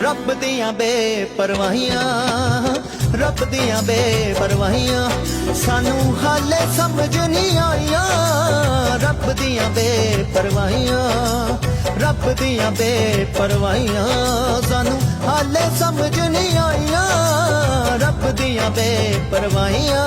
ਰੱਬ ਦੀਆਂ ਬੇਪਰਵਾਹੀਆਂ, ਰੱਬ ਦੀਆਂ ਬੇਪਰਵਾਹੀਆਂ ਸਾਨੂੰ ਹਾਲੇ ਸਮਝ ਨਹੀਂ ਆਈਆਂ। ਰੱਬ ਦੀਆਂ ਬੇਪਰਵਾਹੀਆਂ, ਰੱਬ ਦੀਆਂ ਬੇਪਰਵਾਹੀਆਂ ਸਾਨੂੰ ਹਾਲੇ ਸਮਝ ਨਹੀਂ ਆਈਆਂ। ਰੱਬ ਦੀਆਂ ਬੇਪਰਵਾਹੀਆਂ।